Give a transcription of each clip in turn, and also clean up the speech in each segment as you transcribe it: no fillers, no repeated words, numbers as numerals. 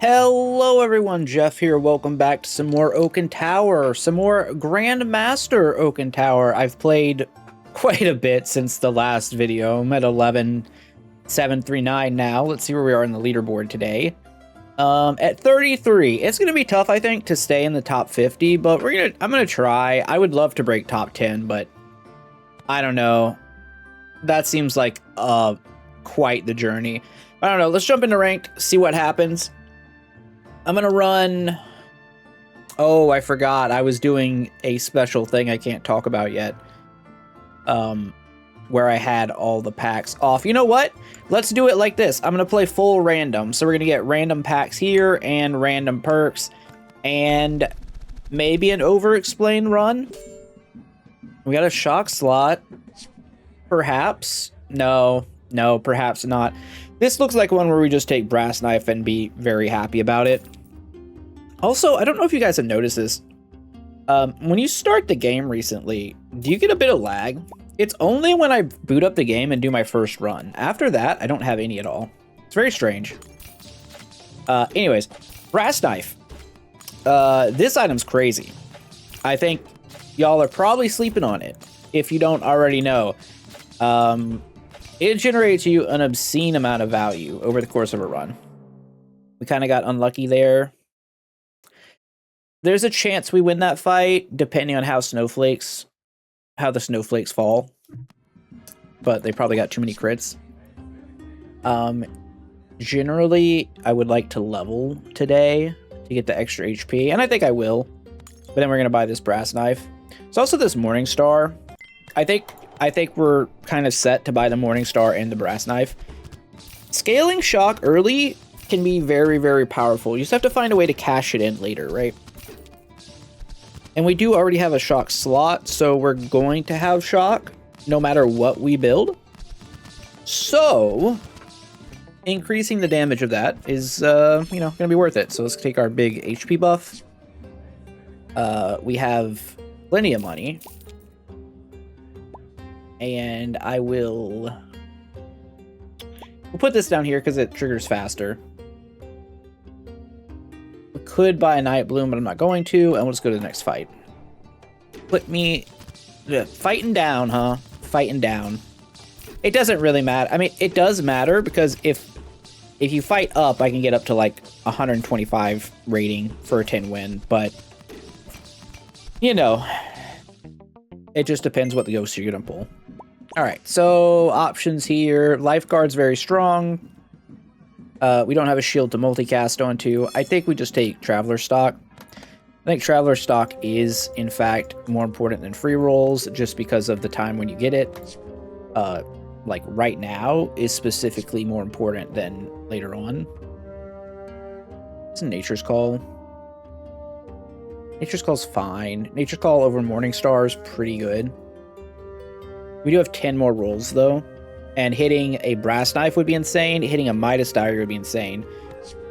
Hello everyone, Jeff here. Welcome back to some more Oaken Tower, some more GrandMaster Oaken Tower. I've played quite a bit since the last video. I'm at 11,739 now. Let's see where we are in the leaderboard today. At 33. It's gonna be tough, I think, to stay in the top 50, but I'm gonna try. I would love to break top 10, but I don't know. That seems like quite the journey. I don't know. Let's jump into ranked, see what happens. I'm gonna run... Oh, I forgot. I was doing a special thing I can't talk about yet. Where I had all the packs off. You know what? Let's do it like this. I'm gonna play full random. So we're gonna get random packs here and random perks. And maybe an over-explained run. We got a shock slot. Perhaps. No, perhaps not. This looks like one where we just take brass knife and be very happy about it. Also, I don't know if you guys have noticed this. When you start the game recently, do you get a bit of lag? It's only when I boot up the game and do my first run. After that, I don't have any at all. It's very strange. Anyways, brass knife. This item's crazy. I think y'all are probably sleeping on it, if you don't already know. It generates you an obscene amount of value over the course of a run. We kind of got unlucky there. There's a chance we win that fight, depending on how the snowflakes fall. But they probably got too many crits. Generally, I would like to level today to get the extra HP, and I think I will. But then we're gonna buy this brass knife. There's also this Morning Star. I think we're kind of set to buy the Morning Star and the brass knife. Scaling shock early can be very, very powerful. You just have to find a way to cash it in later, right? And we do already have a shock slot, so we're going to have shock no matter what we build. So increasing the damage of that is, going to be worth it. So let's take our big HP buff. We have plenty of money. And we'll put this down here because it triggers faster. We could buy a Night Bloom, but I'm not going to, and we'll just go to the next fight. Fighting down, huh? Fighting down. It doesn't really matter. I mean, it does matter because if you fight up, I can get up to like 125 rating for a 10 win, but you know, it just depends what the ghost you're gonna pull. Alright, so options here. Lifeguard's very strong. We don't have a shield to multicast onto. I think we just take Traveler Stock. I think Traveler Stock is, in fact, more important than free rolls, just because of the time when you get it. Like, right now is specifically more important than later on. It's a Nature's Call. Nature's Call's fine. Nature's Call over Morning Star is pretty good. We do have 10 more rolls, though. And hitting a Brass Knife would be insane. Hitting a Midas Dagger would be insane.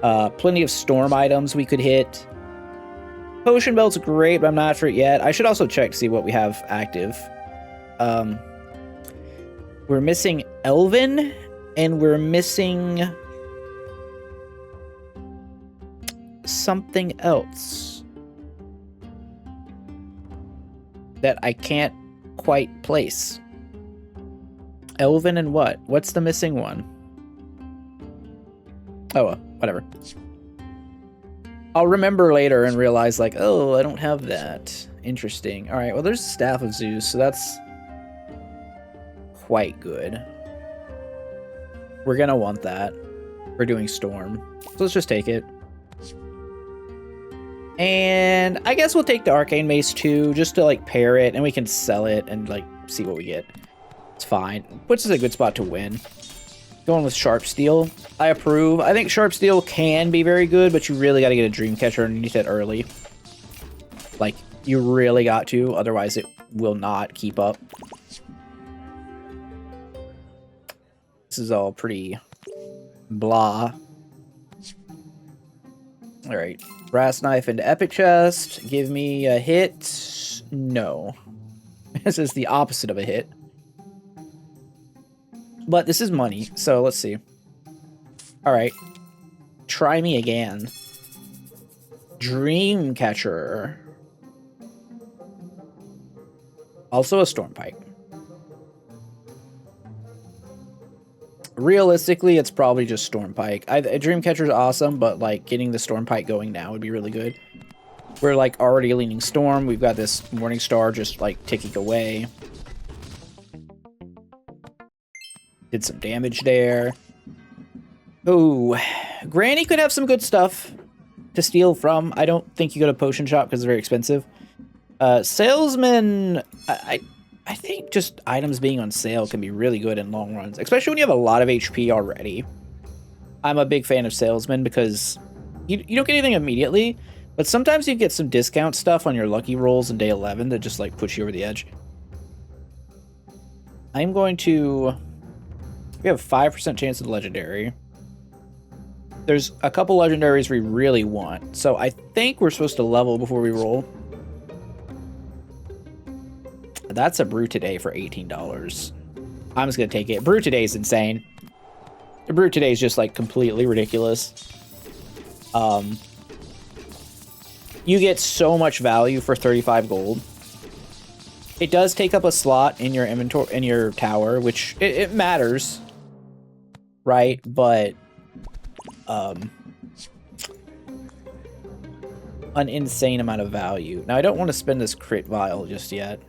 Plenty of Storm items we could hit. Potion Belt's great, but I'm not after it yet. I should also check to see what we have active. We're missing Elven, and we're missing something else that I can't quite place. Elven and what? What's the missing one? Oh, whatever. I'll remember later and realize, like, oh, I don't have that. Interesting. All right, well, there's the Staff of Zeus, so that's quite good. We're gonna want that. We're doing Storm. So let's just take it. And I guess we'll take the Arcane Mace too, just to, like, pair it, and we can sell it and, like, see what we get. It's fine. Puts us in a good spot to win. Going with Sharp Steel. I approve. I think Sharp Steel can be very good, but you really got to get a Dreamcatcher underneath it early. Like, you really got to, otherwise it will not keep up. This is all pretty blah. Alright. Brass Knife into Epic Chest. Give me a hit. No. This is the opposite of a hit. But this is money, so let's see. Alright. Try me again. Dreamcatcher. Also a Stormpike. Realistically, it's probably just Stormpike. Dreamcatcher's awesome, but like getting the Stormpike going now would be really good. We're like already leaning Storm. We've got this Morning Star just like ticking away. Did some damage there. Oh, Granny could have some good stuff to steal from. I don't think you go to Potion Shop because it's very expensive. Salesman, I think just items being on sale can be really good in long runs, especially when you have a lot of HP already. I'm a big fan of Salesman because you don't get anything immediately, but sometimes you get some discount stuff on your lucky rolls in day 11 that just like push you over the edge. I'm going to... We have a 5% chance of legendary. There's a couple legendaries we really want, so I think we're supposed to level before we roll. That's a brew today for $18. I'm just gonna take it. Brew today is insane. The brew today is just like completely ridiculous. You get so much value for 35 gold. It does take up a slot in your inventory, in your tower, which it matters, right? But an insane amount of value. Now I don't want to spend this crit vial just yet.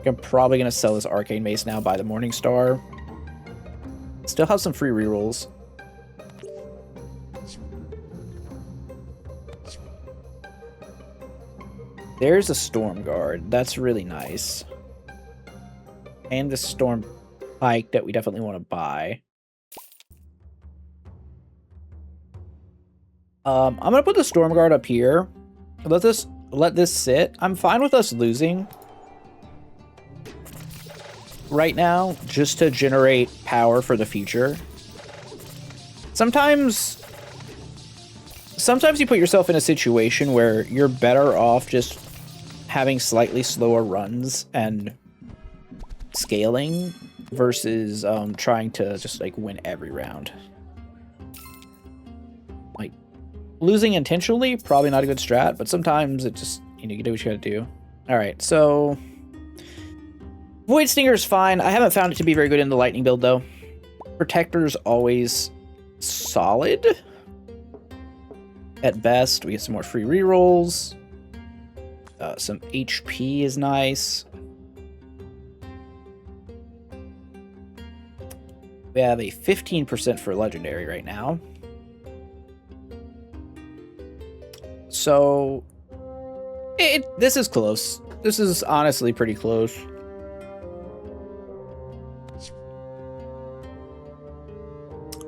I'm probably going to sell this Arcane Mace now, buy the Morning Star. Still have some free rerolls. There's a Storm Guard. That's really nice. And the Storm Pike that we definitely want to buy. I'm going to put the Storm Guard up here. Let this sit. I'm fine with us losing right now, just to generate power for the future. Sometimes you put yourself in a situation where you're better off just having slightly slower runs and scaling versus trying to just like win every round. Like losing intentionally, probably not a good strat, but sometimes it just, you know, you do what you gotta do. All right, so Void Stinger's fine. I haven't found it to be very good in the lightning build, though. Protector's always solid. At best, we get some more free rerolls. Some HP is nice. We have a 15% for legendary right now. So, this is close. This is honestly pretty close.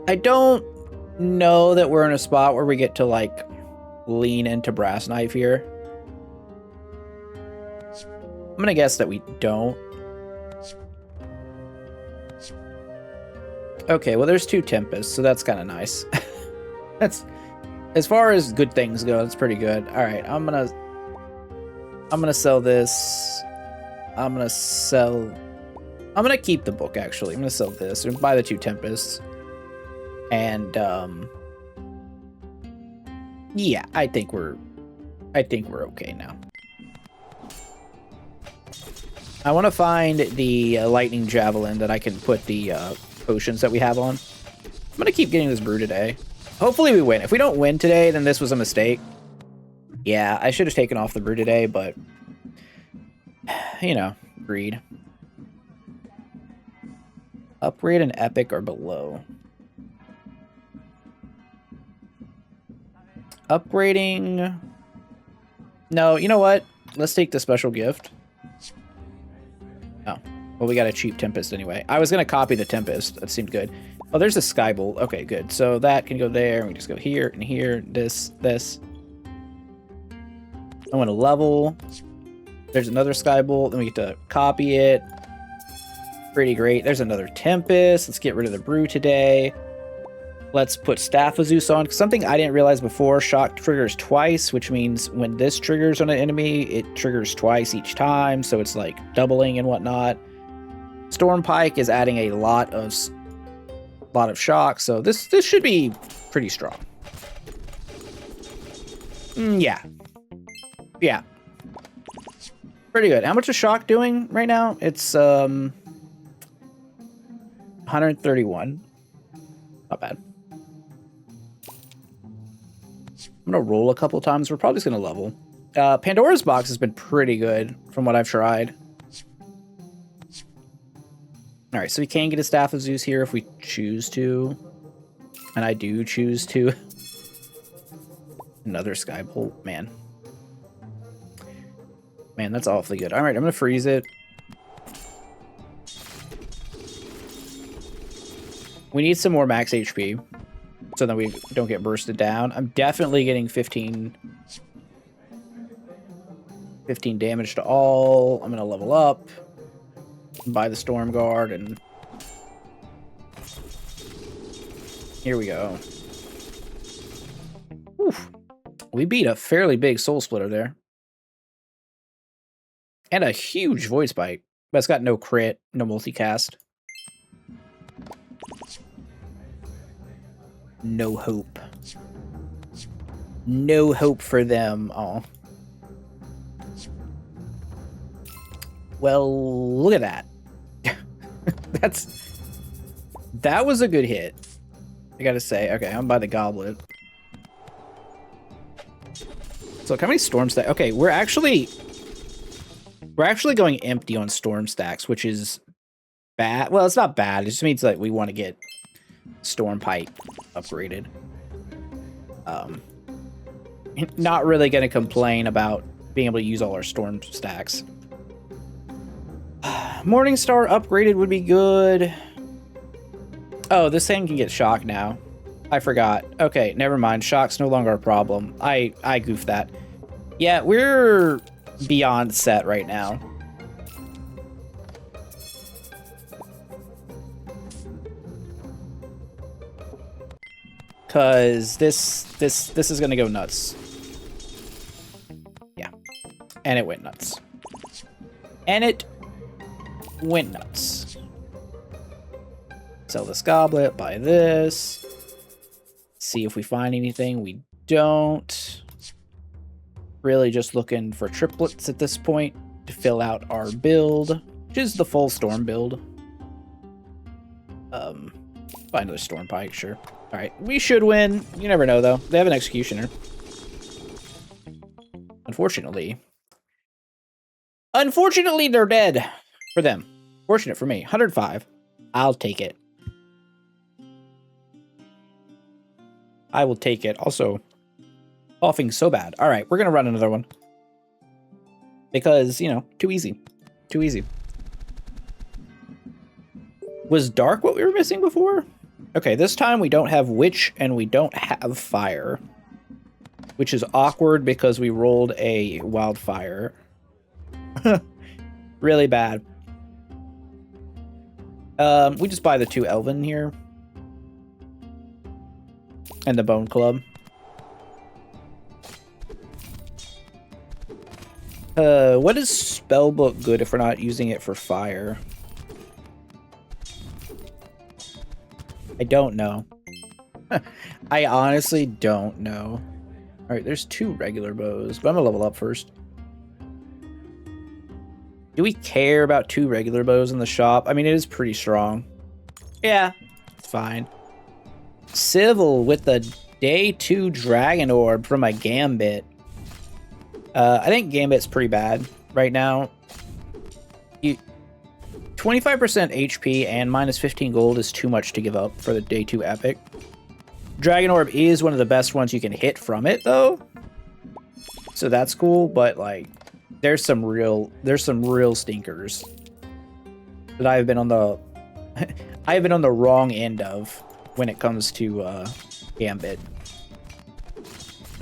I don't know that we're in a spot where we get to, like, lean into Brass Knife here. I'm gonna guess that we don't. Okay, well, there's 2 Tempests, so that's kind of nice. That's, as far as good things go, it's pretty good. All right, I'm gonna sell this. I'm gonna keep the book, actually. I'm gonna sell this and buy the 2 Tempests. And yeah, I think we're okay now. I want to find the lightning javelin that I can put the potions that we have on. I'm gonna keep getting this brew today. Hopefully we win. If we don't win today, then this was a mistake. Yeah, I should have taken off the brew today, but you know, greed. Upgrade and epic or below. Upgrading. No, you know what? Let's take the special gift. Oh, well, we got a cheap Tempest anyway. I was going to copy the Tempest. That seemed good. Oh, there's a Skybolt. Okay, good. So that can go there. And we just go here and here. This. I want to level. There's another Skybolt. Then we get to copy it. Pretty great. There's another Tempest. Let's get rid of the brew today. Let's put Staff of Zeus on. Something I didn't realize before, shock triggers twice, which means when this triggers on an enemy, it triggers twice each time, so it's like doubling and whatnot. Stormpike is adding a lot of a lot of shock, so this should be pretty strong. Yeah. Yeah. Pretty good. How much is shock doing right now? It's 131. Not bad. I'm gonna roll a couple times. We're probably just gonna level. Pandora's box has been pretty good from what I've tried. All right, so we can get a Staff of Zeus here if we choose to, and I do choose to. Another Skybolt, man. Man, that's awfully good. All right, I'm gonna freeze it. We need some more max HP so that we don't get bursted down. I'm definitely getting 15 damage to all. I'm gonna level up, buy the Storm Guard, and here we go. Oof. We beat a fairly big Soul Splitter there. And a huge Void Spike, but it's got no crit, no multicast. No hope. No hope for them. Oh. Well, look at that. That was a good hit. I gotta say. Okay, I'm by the goblet. So how many storm stacks? Okay, we're actually going empty on storm stacks, which is bad. Well, it's not bad. It just means that we want to get storm pipe upgraded. Not really going to complain about being able to use all our storm stacks. Morningstar upgraded would be good. Oh, this thing can get shock now. I forgot. Okay, never mind. Shock's no longer a problem. I goofed that. Yeah, we're beyond set right now. Cause this is gonna go nuts. Yeah. And it went nuts. And it went nuts. Sell this goblet, buy this. See if we find anything. We don't. Really just looking for triplets at this point to fill out our build, which is the full storm build. Buy another storm pike, sure. All right, we should win. You never know, though. They have an executioner. Unfortunately, they're dead for them. Fortunate for me. 105. I'll take it. I will take it. Also, offing so bad. All right, we're going to run another one. Because, you know, too easy. Too easy. Was dark what we were missing before? Okay, this time we don't have witch and we don't have fire. Which is awkward because we rolled a wildfire. Really bad. We just buy the 2 Elven here. And the Bone Club. What is Spellbook good if we're not using it for fire? I don't know. I honestly don't know. Alright, there's 2 regular bows, but I'm gonna level up first. Do we care about 2 regular bows in the shop? I mean, it is pretty strong. Yeah, it's fine. Civil with the day 2 Dragon Orb from my Gambit. I think Gambit's pretty bad right now. 25% HP and minus 15 gold is too much to give up for the day 2 epic. Dragon Orb is one of the best ones you can hit from it, though. So that's cool, but like, there's some real stinkers that I've been on the I've been on the wrong end of when it comes to Gambit.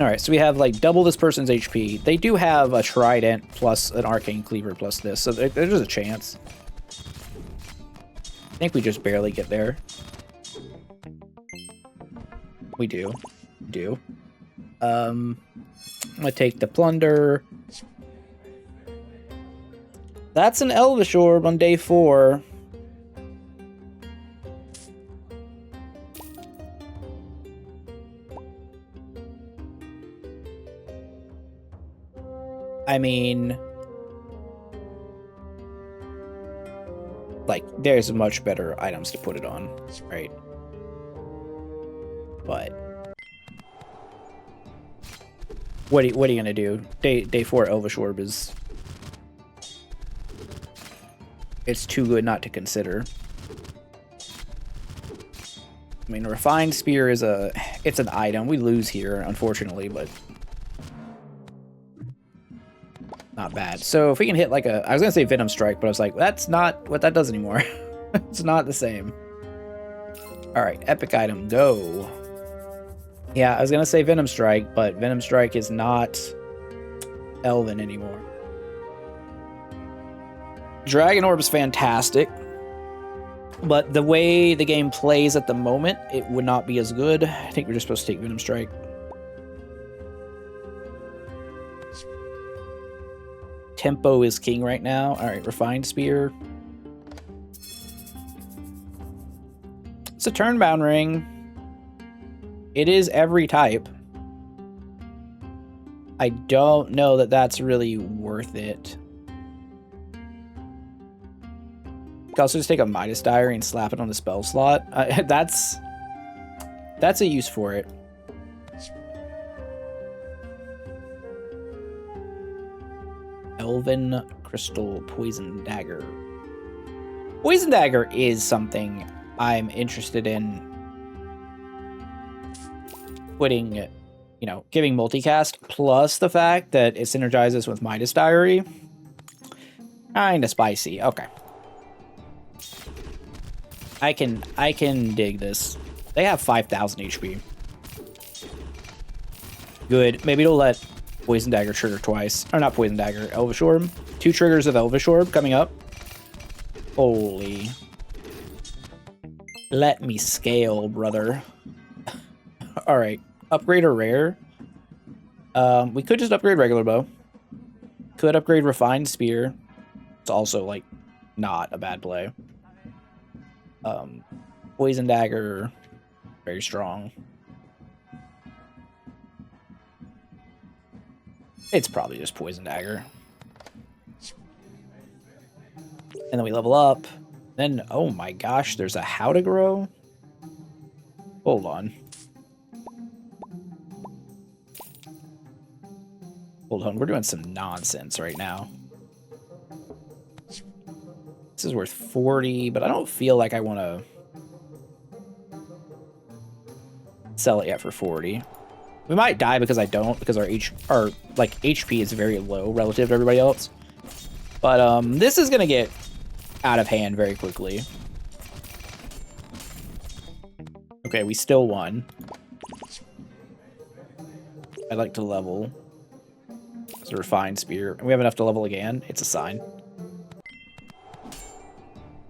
All right, so we have like double this person's HP. They do have a Trident plus an Arcane Cleaver plus this, so there's a chance. I think we just barely get there. We do. I'm gonna take the plunder. That's an Elvish Orb on day 4. I mean, like, there's much better items to put it on, right? But what are you gonna do? Day 4 Elvish Orb is, it's too good not to consider. I mean, Refined Spear is it's an item. We lose here, unfortunately, but not bad. So if we can hit like I was gonna say Venom Strike, but I was like, that's not what that does anymore. It's not the same. All right, epic item, go. Yeah, I was gonna say Venom Strike, but Venom Strike is not Elven anymore. Dragon Orb is fantastic, but the way the game plays at the moment, it would not be as good. I think we're just supposed to take Venom Strike. Tempo is king right now. All right, Refined Spear. It's a Turnbound Ring. It is every type. I don't know that that's really worth it. You can also just take a Midas Diary and slap it on the spell slot. That's a use for it. Elven Crystal Poison Dagger. Poison Dagger is something I'm interested in putting, you know, giving multicast, plus the fact that it synergizes with Midas Diary. Kinda spicy. Okay. I can dig this. They have 5,000 HP. Good. Maybe it'll let Poison Dagger trigger twice. Or not Poison Dagger, Elvish Orb. 2 triggers of Elvish Orb coming up. Holy. Let me scale, brother. Alright. Upgrade or rare? We could just upgrade regular bow. Could upgrade Refined Spear. It's also, like, not a bad play. Poison Dagger. Very strong. It's probably just Poison Dagger. And then we level up. Then, oh my gosh, there's a How to Grow? Hold on. Hold on, we're doing some nonsense right now. This is worth 40, but I don't feel like I want to sell it yet for 40. We might die because I don't, because our HP is very low relative to everybody else. But this is gonna get out of hand very quickly. Okay, we still won. I'd like to level. It's a Refined Spear. And we have enough to level again. It's a sign.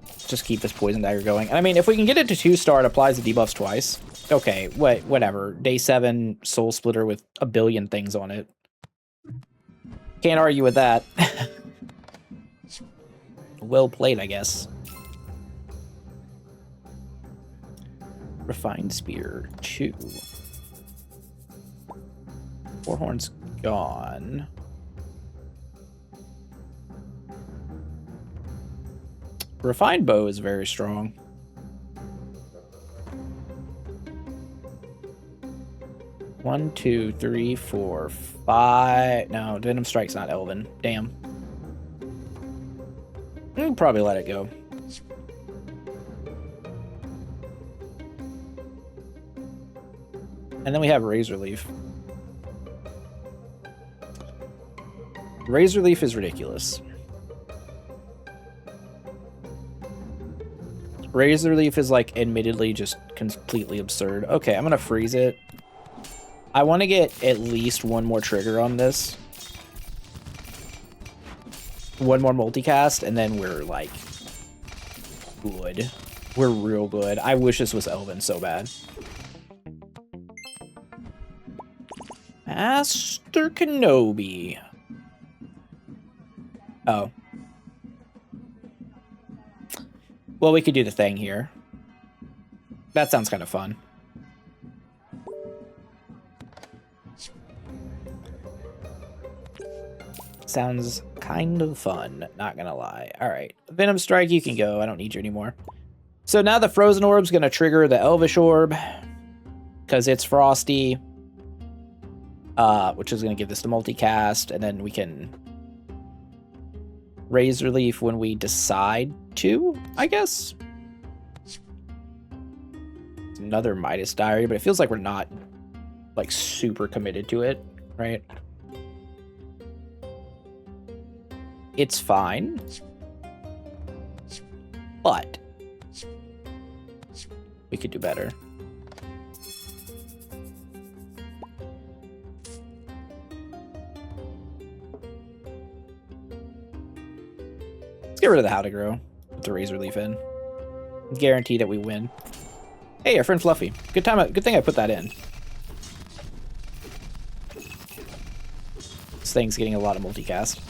Let's just keep this Poison Dagger going. And I mean, if we can get it to 2-star, it applies the debuffs twice. Okay, whatever. Day 7 Soul Splitter with a billion things on it. Can't argue with that. Well played, I guess. Refined Spear 2. Four Horns gone. Refined Bow is very strong. One, two, three, four, five. No, Venom Strike's not Elven. Damn. We'll probably let it go. And then we have Razor Leaf. Razor Leaf is ridiculous. Razor Leaf is, like, admittedly just completely absurd. Okay, I'm gonna freeze it. I want to get at least one more trigger on this. One more multicast, and then we're, like, good. We're real good. I wish this was Elven so bad. Master Kenobi. Oh. Well, we could do the thing here. That sounds kind of fun. Sounds kind of fun, not gonna lie. All right, Venom Strike, you can go. I don't need you anymore. So now the Frozen Orb's gonna trigger the Elvish Orb because it's frosty, which is gonna give this the multicast, and then we can Razor Leaf when we decide to, I guess. Another Midas Diary, but it feels like we're not like super committed to it, right? It's fine, but we could do better. Let's get rid of the How to Grow with the Razor Leaf in. Guarantee that we win. Hey, our friend Fluffy. Good thing I put that in. This thing's getting a lot of multicast.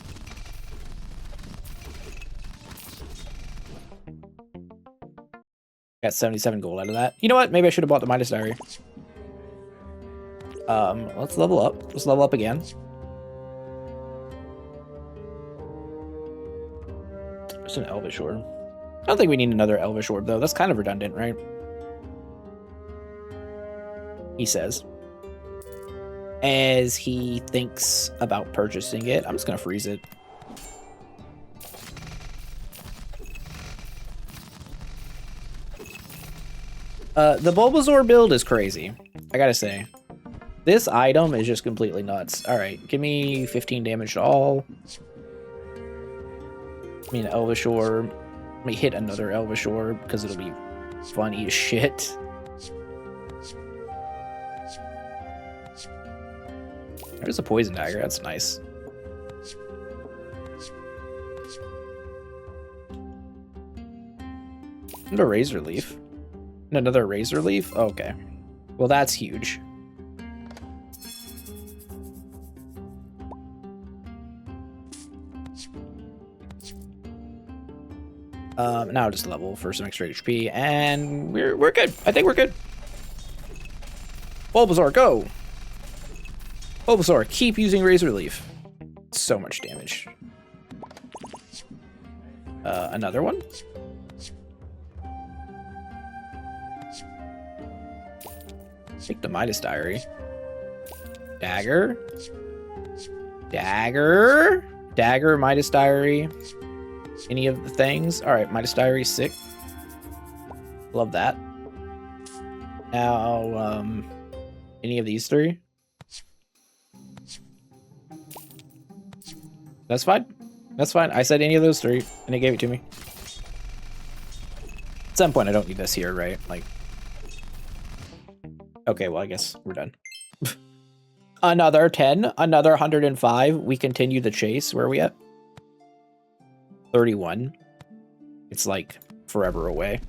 Got 77 gold out of that. You know what? Maybe I should have bought the Midas Diary. Let's level up. Let's level up again. There's an Elvish Orb. I don't think we need another Elvish Orb, though. That's kind of redundant, right? He says. As he thinks about purchasing it. I'm just going to freeze it. The Bulbasaur build is crazy, I gotta say. This item is just completely nuts. Alright, give me 15 damage to all. I mean, Elvish Orb. Let me hit another Elvish Orb, because it'll be funny as shit. There's a Poison Dagger, that's nice. And a Razor Leaf. Another Razor Leaf? Okay. Well, that's huge. Now just level for some extra HP, and we're good. I think we're good. Bulbasaur, go! Bulbasaur, keep using Razor Leaf. So much damage. Another one? Take the Midas Diary. Dagger. Dagger. Dagger, Midas Diary. Any of the things. Alright, Midas Diary, sick. Love that. Now, any of these three? That's fine. That's fine. I said any of those three, and it gave it to me. At some point, I don't need this here, right? Like, okay, well, I guess we're done. Another 10, another 105. We continue the chase. Where are we at? 31. It's like forever away.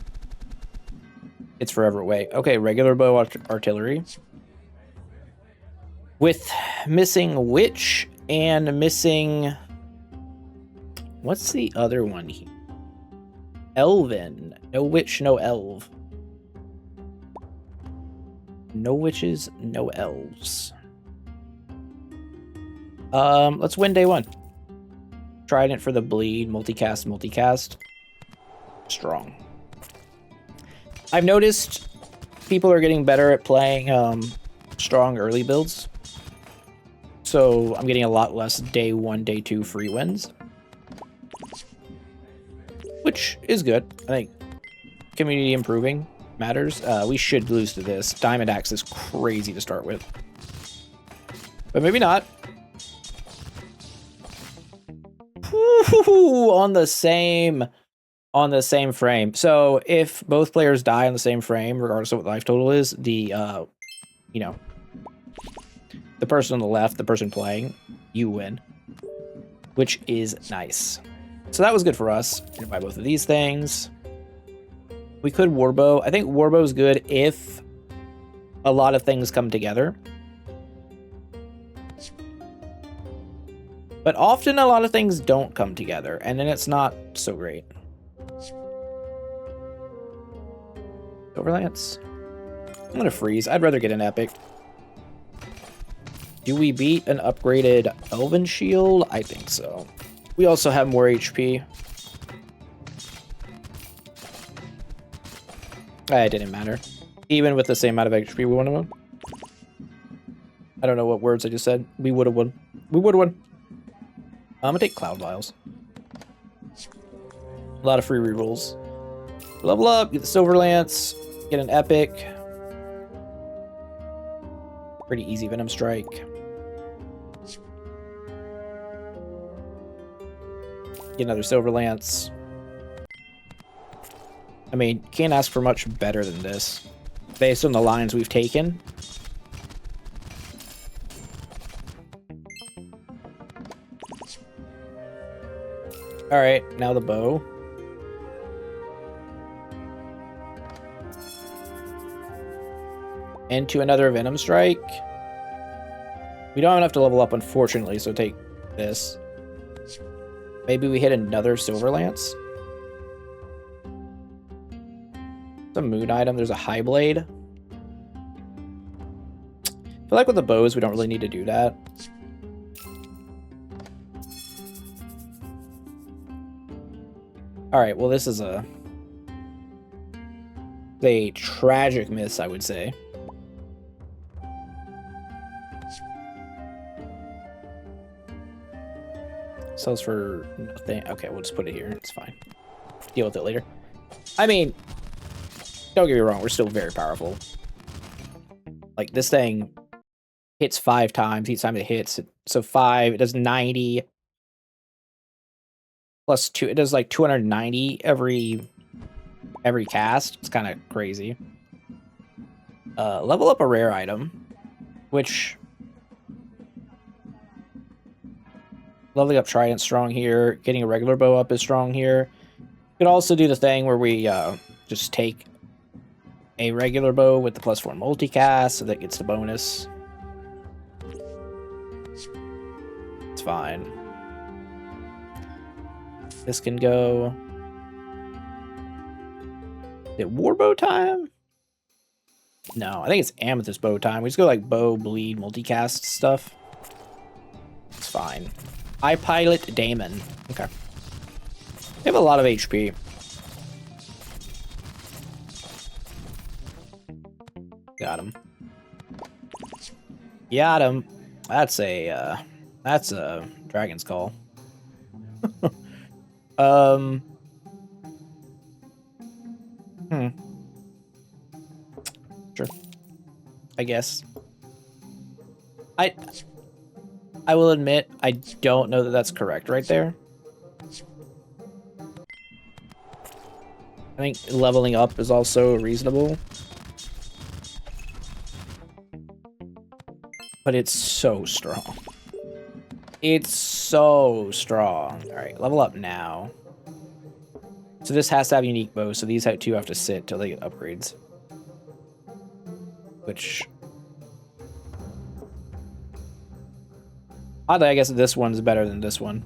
It's forever away. Okay, regular bow artillery. With missing Witch and missing... What's the other one here? Elven. No Witch, no Elf. No witches, no elves. Let's win day one. Trident for the bleed, multicast, multicast. Strong. I've noticed people are getting better at playing strong early builds. So I'm getting a lot less day one, day two free wins. Which is good. I think community improving matters. We should lose to this. Diamond Axe is crazy to start with. But maybe not. Ooh, on the same frame. So if both players die on the same frame, regardless of what the life total is, the you know, the person on the left, the person playing, you win. Which is nice. So that was good for us. Gonna buy both of these things. We could Warbow. I think Warbow is good if a lot of things come together. But often a lot of things don't come together, and then it's not so great. Overlance. I'm gonna freeze. I'd rather get an epic. Do we beat an upgraded Elven shield? I think so. We also have more HP. It didn't matter. Even with the same amount of HP, we would have won. I don't know what words I just said. We would have won. We would have won. I'm gonna take Cloud Vials. A lot of free rerolls. Level up, get the Silver Lance, get an Epic. Pretty easy Venom Strike. Get another Silver Lance. I mean, can't ask for much better than this, based on the lines we've taken. Alright, now the bow. Into another Venom Strike. We don't have enough to level up, unfortunately, so take this. Maybe we hit another Silver Lance. The moon item, there's a High Blade. I feel like with the bows, we don't really need to do that. Alright, well this is a tragic miss, I would say. Sells for nothing. Okay, we'll just put it here. It's fine. Deal with it later. I mean, don't get me wrong, we're still very powerful. Like, this thing hits 5 times each time it hits. So 5, it does 90. Plus 2, it does like 290 every cast. It's kind of crazy. Level up a rare item, which... Leveling up Trident strong here. Getting a regular bow up is strong here. You could also do the thing where we just take a regular bow with the +4 multicast, so that gets the bonus. It's fine. This can go... Is it Warbow time? No, I think it's Amethyst bow time. We just go like bow, bleed, multicast stuff. It's fine. I pilot Damon. Okay. They have a lot of HP. Got him. Got him. That's a Dragon's Call. Sure. I guess. I will admit, I don't know that that's correct right there. I think leveling up is also reasonable. But it's so strong. It's so strong. Alright, level up now. So this has to have unique bows, so these two have to sit till they get upgrades. Which... Oddly, I guess this one's better than this one.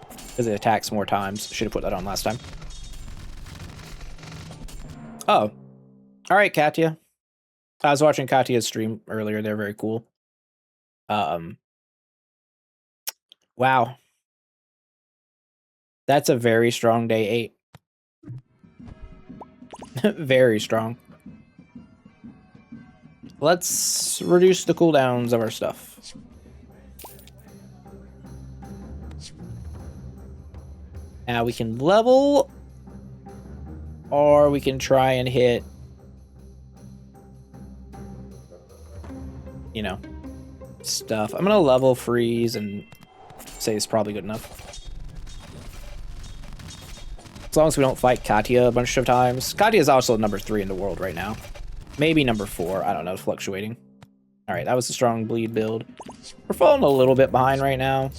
Because it attacks more times. Should have put that on last time. Oh. Alright, Katya. I was watching Katya's stream earlier. They're very cool. Wow. That's a very strong day 8. Very strong. Let's reduce the cooldowns of our stuff. Now we can level, or we can try and hit, you know, stuff. I'm gonna level freeze and say it's probably good enough. As long as we don't fight Katya a bunch of times. Katya is also number 3 in the world right now. Maybe number 4. I don't know, fluctuating. Alright, that was a strong bleed build. We're falling a little bit behind right now.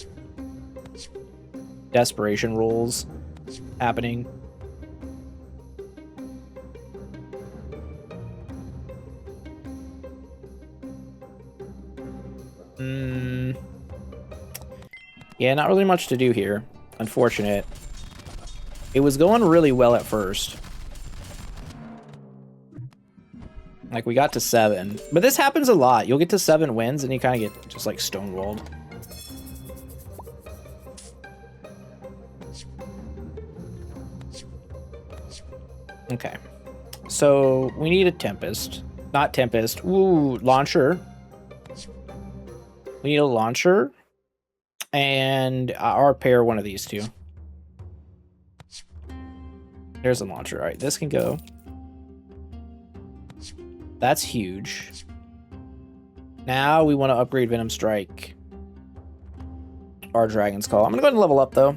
Desperation rolls happening. Yeah, not really much to do here. Unfortunate. It was going really well at first. Like, we got to 7. But this happens a lot. You'll get to 7 wins, and you kind of get just, like, stonewalled. Okay. So, we need a Tempest. Not Tempest. Ooh, Launcher. We need a Launcher. And our pair one of these two. There's a Launcher. All right, this can go. That's huge. Now we want to upgrade Venom Strike. Our Dragon's Call. I'm going to go ahead and level up, though.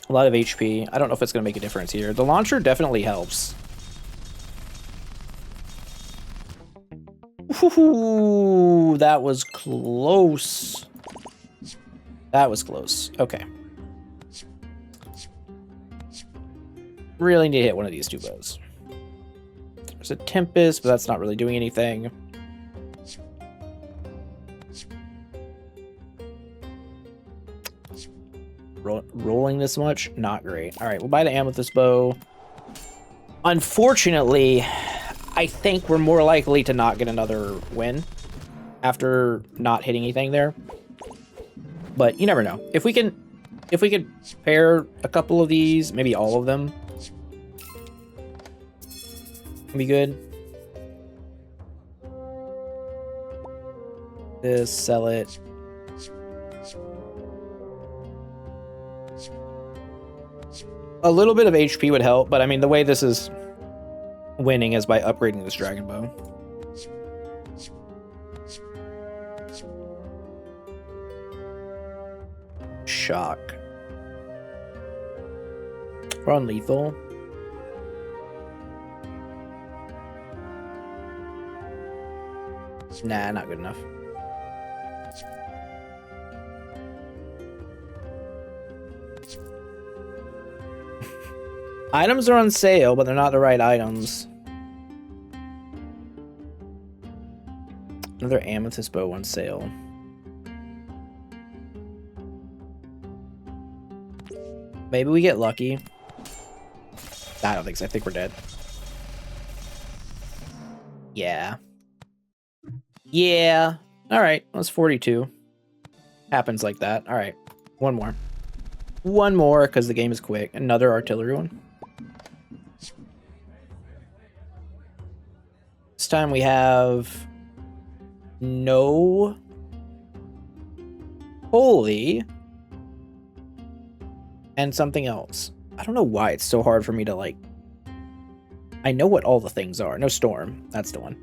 A lot of HP. I don't know if it's going to make a difference here. The Launcher definitely helps. Ooh, that was close. That was close. Okay. Really need to hit one of these two bows. There's a Tempest, but that's not really doing anything. Rolling this much? Not great. All right, we'll buy the Amethyst bow. Unfortunately, I think we're more likely to not get another win after not hitting anything there. But you never know. If we could pair a couple of these, maybe all of them, be good. This, sell it. A little bit of HP would help, but I mean, the way this is winning is by upgrading this Dragon Bow. Shock. We're on lethal. Nah, not good enough. Items are on sale, but they're not the right items. Another Amethyst bow on sale. Maybe we get lucky. I don't think so. I think we're dead. Yeah. Yeah. Alright. That's 42. Happens like that. Alright. One more. One more, because the game is quick. Another artillery one. This time we have no holy and something else. I don't know why it's so hard for me to, like... I know what all the things are. No storm. That's the one.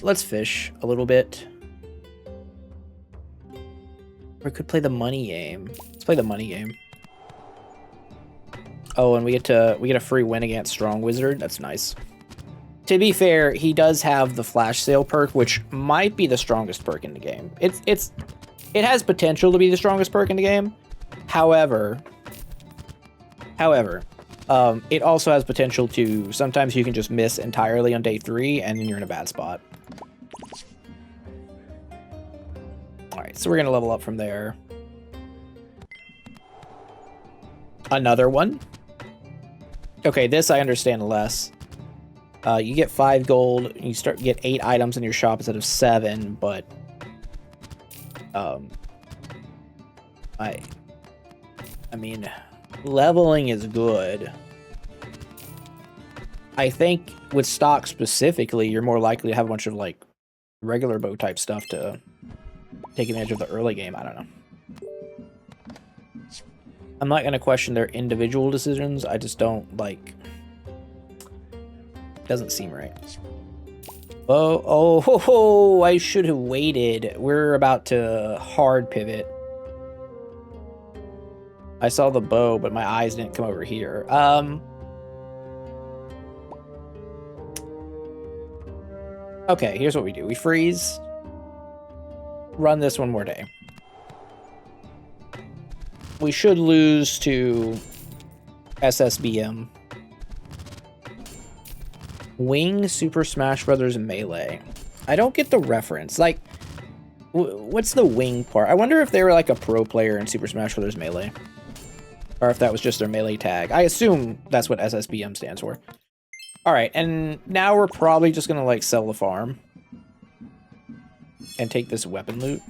Let's fish a little bit. Or we could play the money game. Let's play the money game. Oh, and we get a free win against Strong Wizard. That's nice. To be fair, he does have the flash sale perk, which might be the strongest perk in the game. It has potential to be the strongest perk in the game. However, it also has potential to, sometimes you can just miss entirely on day 3 and then you're in a bad spot. Alright, so we're going to level up from there. Another one. Okay, this I understand less. You get 5 gold, you get 8 items in your shop instead of 7, but... I mean, leveling is good. I think with stock specifically, you're more likely to have a bunch of, like, regular bow type stuff to take advantage of the early game. I don't know. I'm not going to question their individual decisions. I just don't, like... Doesn't seem right. Oh, I should have waited. We're about to hard pivot. I saw the bow, but my eyes didn't come over here. Okay, here's what we do. We freeze. Run this one more day. We should lose to SSBM. Wing Super Smash Brothers Melee. I don't get the reference. Like, what's the wing part? I wonder if they were like a pro player in Super Smash Brothers Melee. Or if that was just their melee tag. I assume that's what SSBM stands for. All right, and now we're probably just gonna like sell the farm and take this weapon loot.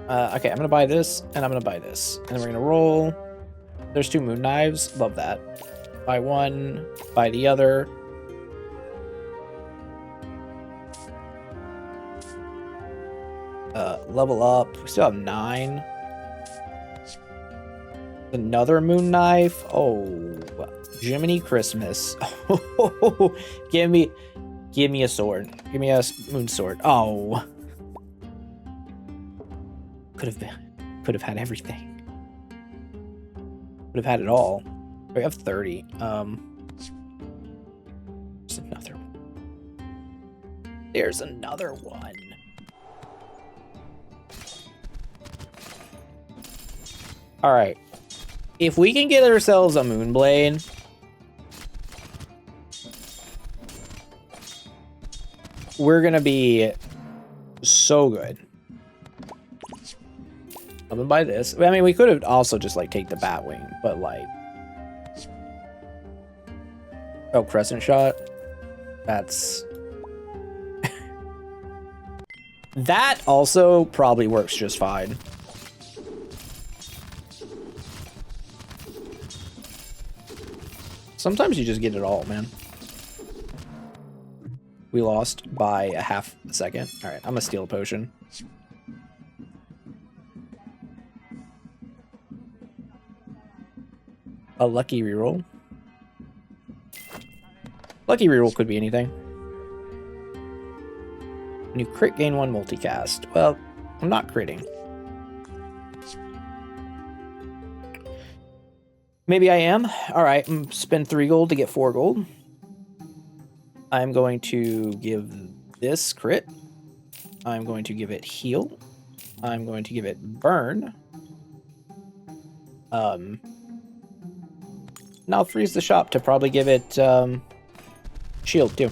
Okay, I'm gonna buy this, and I'm gonna buy this, and then we're gonna roll. There's 2 moon knives. Love that. Buy one, buy the other. Level up. We still have 9. Another moon knife. Oh, Jiminy Christmas. give me a sword. Give me a moon sword. Oh, could have had everything. Could have had it all. We have 30. There's another one. There's another one. All right. If we can get ourselves a Moonblade, we're gonna be so good. I'm gonna buy this. I mean, we could have also just like take the Batwing, but like, oh, Crescent Shot. That's that also probably works just fine. Sometimes you just get it all, man. We lost by a half a second. All right, I'm gonna steal a potion. A lucky reroll. Lucky reroll could be anything. When you crit, gain 1 multicast. Well, I'm not critting. Maybe I am. All right, spend 3 gold to get 4 gold. I'm going to give this crit. I'm going to give it heal. I'm going to give it burn. Now freeze the shop to probably give it shield too.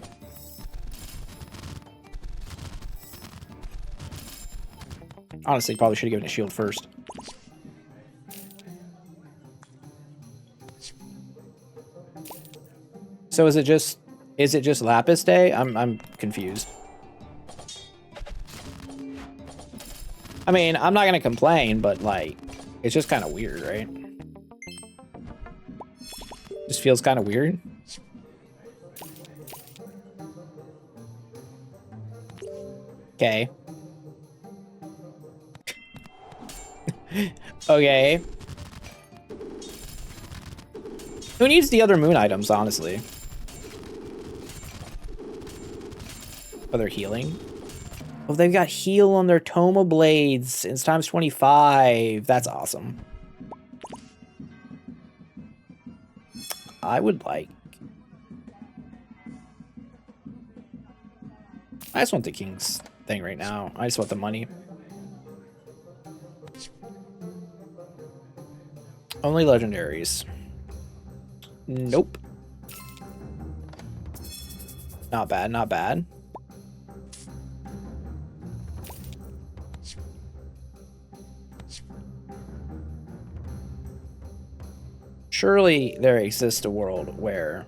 Honestly, probably should have given it shield first. So is it just Lapis Day? I'm confused. I mean, I'm not gonna complain, but like, it's just kind of weird, right? Just feels kind of weird. Okay. Okay. Who needs the other moon items, honestly? Oh, they're healing? Oh, they've got heal on their Toma blades. It's times 25. That's awesome. I would like... I just want the king's thing right now. I just want the money. Only legendaries. Nope. Not bad, not bad. Surely there exists a world where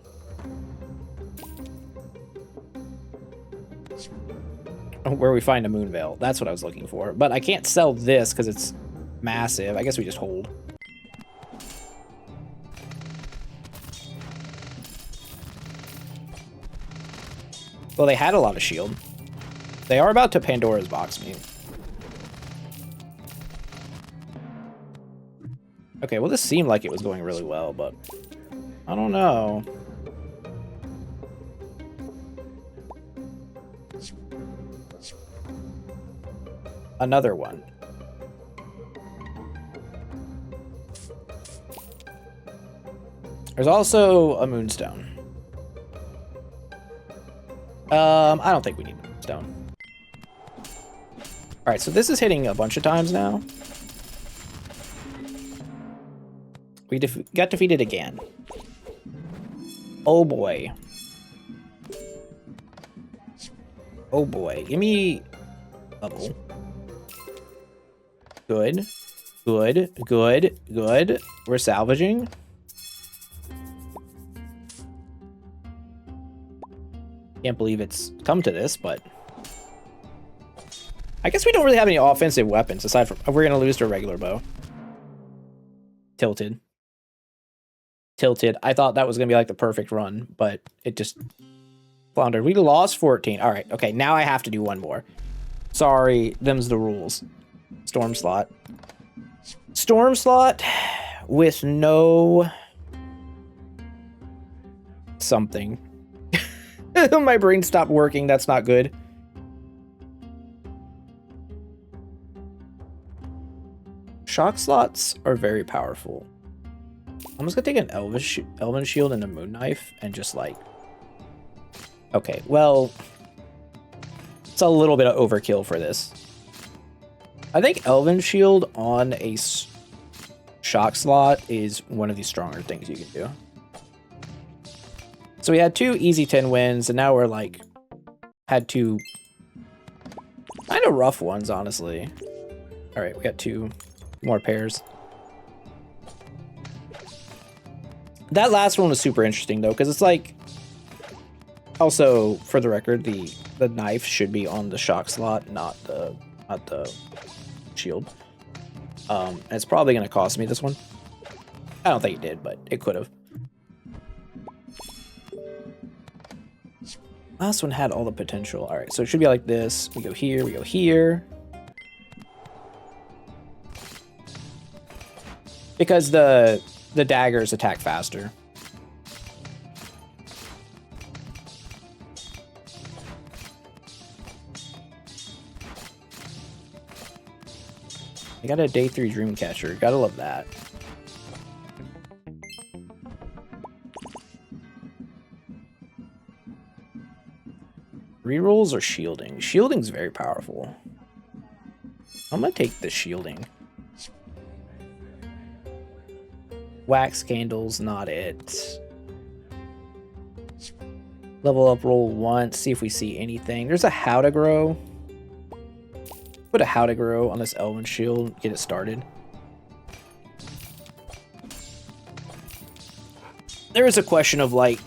we find a moon veil. That's what I was looking for. But I can't sell this because it's massive. I guess we just hold. Well, they had a lot of shield. They are about to Pandora's box me. Okay, well, this seemed like it was going really well, but I don't know. Another one. There's also a moonstone. I don't think we need moonstone. All right, so this is hitting a bunch of times now. We got defeated again. Oh boy. Oh boy. Give me bubble. Good. Good. Good. Good. We're salvaging. Can't believe it's come to this, but I guess we don't really have any offensive weapons aside from we're gonna lose to a regular bow. Tilted. I thought that was gonna be like the perfect run, but it just floundered. We lost 14. All right, okay, now I have to do one more. Sorry, them's the rules. Storm slot with no something. My brain stopped working. That's not good. Shock slots are very powerful. I'm just gonna take an Elven shield and a moon knife and just like... Okay, well... It's a little bit of overkill for this. I think Elven shield on a shock slot is one of the stronger things you can do. So we had 2 easy 10 wins, and now we're like... Had 2 kind of rough ones, honestly. Alright, we got 2 more pairs. That last one was super interesting, though, because it's like... Also, for the record, the knife should be on the shock slot, not the shield. And it's probably going to cost me this one. I don't think it did, but it could have. Last one had all the potential. All right, so it should be like this. We go here, we go here. Because the daggers attack faster. I got a day 3 Dreamcatcher. Gotta love that. Rerolls or shielding? Shielding's very powerful. I'm gonna take the shielding. Wax candles, not it. Level up, roll once, see if we see anything. There's a how to grow. Put a how to grow on this Elven shield, get it started. There is a question of like,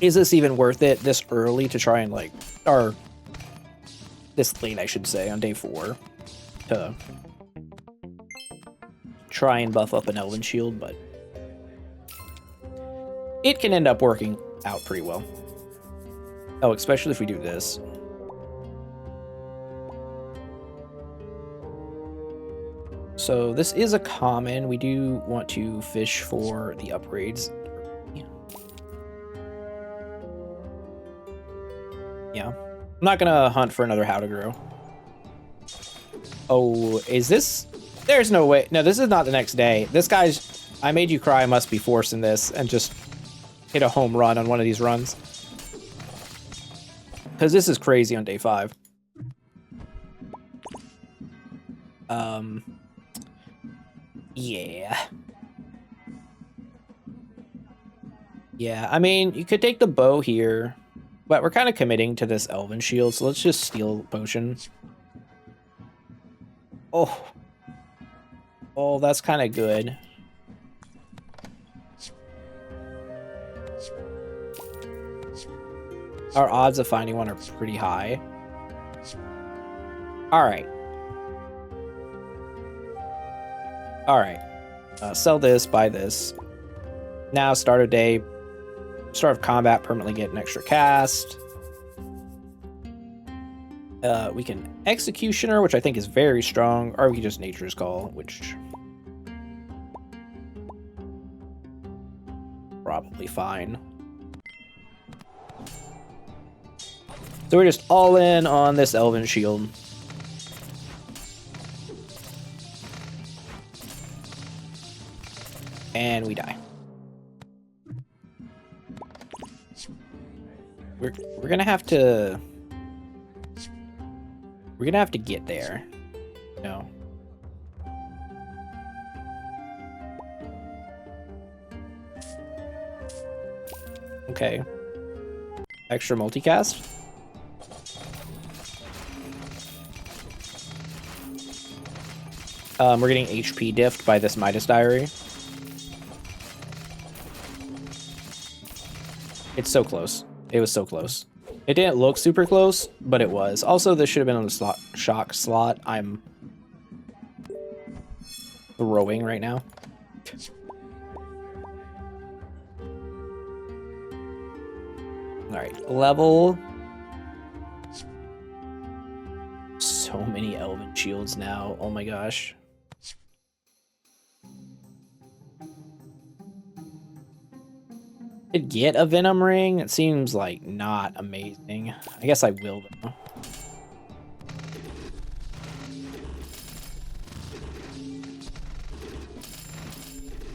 is this even worth it this early to try and like, or this late I should say, on day 4 to try and buff up an Elven shield, but it can end up working out pretty well. Oh, especially if we do this. So this is a common. We do want to fish for the upgrades. Yeah. I'm not gonna hunt for another how to grow. Oh, is this? There's no way. No, this is not the next day. This guy's... I made you cry, must be forcing this and just hit a home run on one of these runs. Because this is crazy on day 5. Yeah. Yeah, I mean, you could take the bow here, but we're kind of committing to this Elven shield, so let's just steal potion. Oh. Oh, that's kind of good. Our odds of finding one are pretty high. Alright. Alright. Sell this, buy this. Now, start of day. Start of combat, permanently get an extra cast. We can Executioner, which I think is very strong, or we can just Nature's Call, which... probably fine. So we're just all in on this Elven shield. And we die. We're gonna have to... We're gonna have to get there. No. Okay. Extra multicast. We're getting HP diffed by this Midas Diary. It's so close. It was so close. It didn't look super close, but it was. Also, this should have been on the shock slot. I'm throwing right now. Alright, level. So many Elven shields now. Oh my gosh. Could get a Venom Ring. It seems like not amazing. I guess I will though.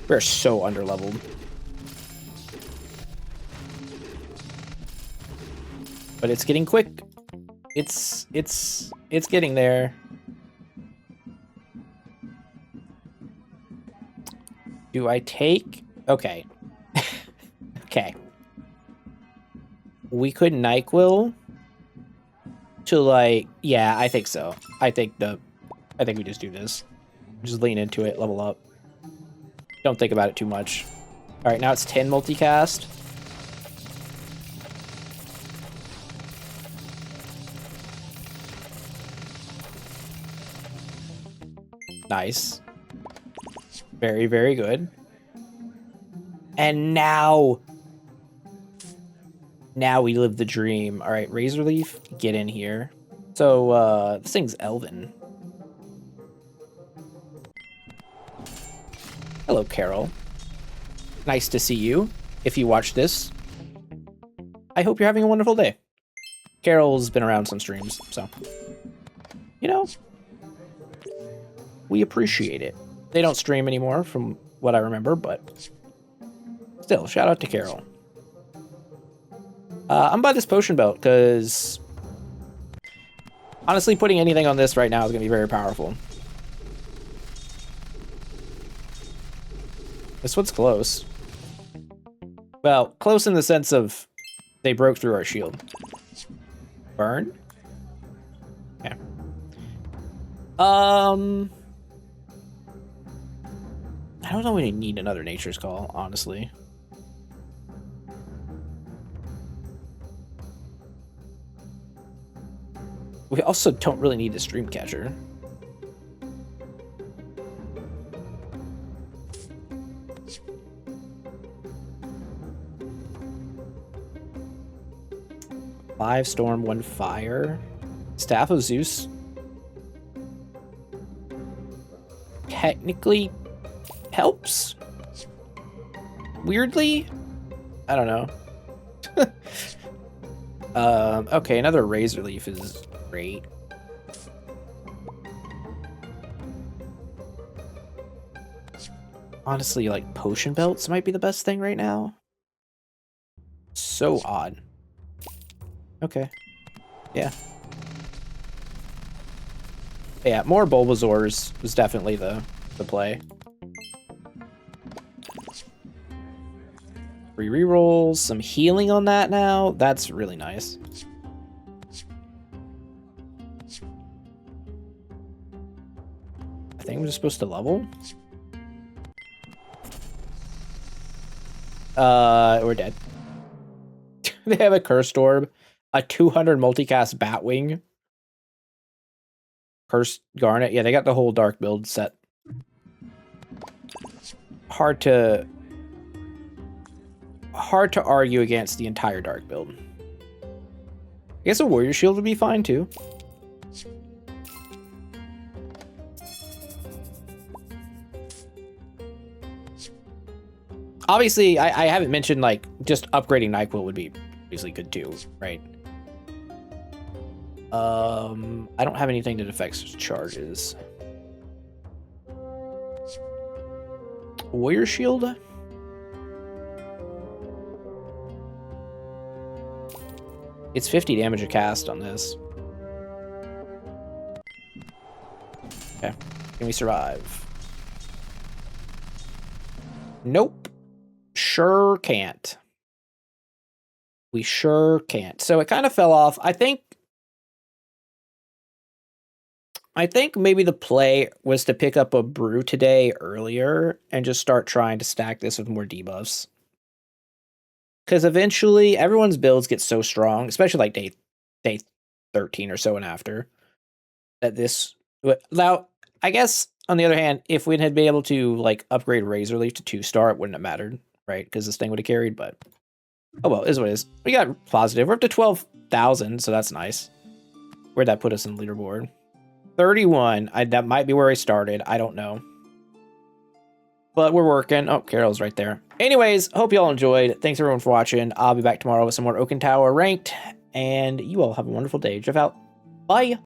We're so underleveled. But it's getting quick. It's getting there. Do I take? Okay. Okay. We could NyQuil to like, yeah, I think so. I think we just do this. Just lean into it, level up. Don't think about it too much. All right, now it's 10 multicast. Nice. Very, very good. And now we live the dream. All right, Razor Leaf, get in here. So, this thing's Elven. Hello, Carol. Nice to see you. If you watch this, I hope you're having a wonderful day. Carol's been around some streams, so, you know, we appreciate it. They don't stream anymore from what I remember, but still, shout out to Carol. I'm by this potion belt because honestly, putting anything on this right now is going to be very powerful. This one's close. Well, close in the sense of they broke through our shield. Burn? Yeah. I don't know when you need another Nature's Call, honestly. We also don't really need a stream catcher. Five storm, one fire. Staff of Zeus. Technically helps. Weirdly, I don't know. Okay, another Razor Leaf is great. Honestly, like, potion belts might be the best thing right now. So odd. Okay. Yeah. Yeah, more Bulbasaurs was definitely the play. Free rerolls, some healing on that now. That's really nice. I think I'm just supposed to level. We're dead. They have a Cursed Orb, a 200 multicast Batwing, Cursed Garnet. Yeah, they got the whole Dark build set. Hard to argue against the entire Dark build. I guess a Warrior Shield would be fine too. Obviously, I haven't mentioned, like, just upgrading NyQuil would be obviously good too, right? I don't have anything that affects charges. Warrior Shield? It's 50 damage a cast on this. Okay, can we survive? Nope. Sure can't. We sure can't. So it kind of fell off. I think maybe the play was to pick up a brew today earlier and just start trying to stack this with more debuffs. Because eventually everyone's builds get so strong, especially like day 13 or so and after, that this... Now, I guess, on the other hand, if we had been able to like upgrade Razor Leaf to 2-star, it wouldn't have mattered, right? Because this thing would have carried, but... Oh well, is what it is. We got positive. We're up to 12,000, so that's nice. Where'd that put us in the leaderboard? 31. That might be where I started. I don't know. But we're working. Oh, Carol's right there. Anyways, hope you all enjoyed. Thanks everyone for watching. I'll be back tomorrow with some more Oaken Tower ranked. And you all have a wonderful day. Jeff out. Bye.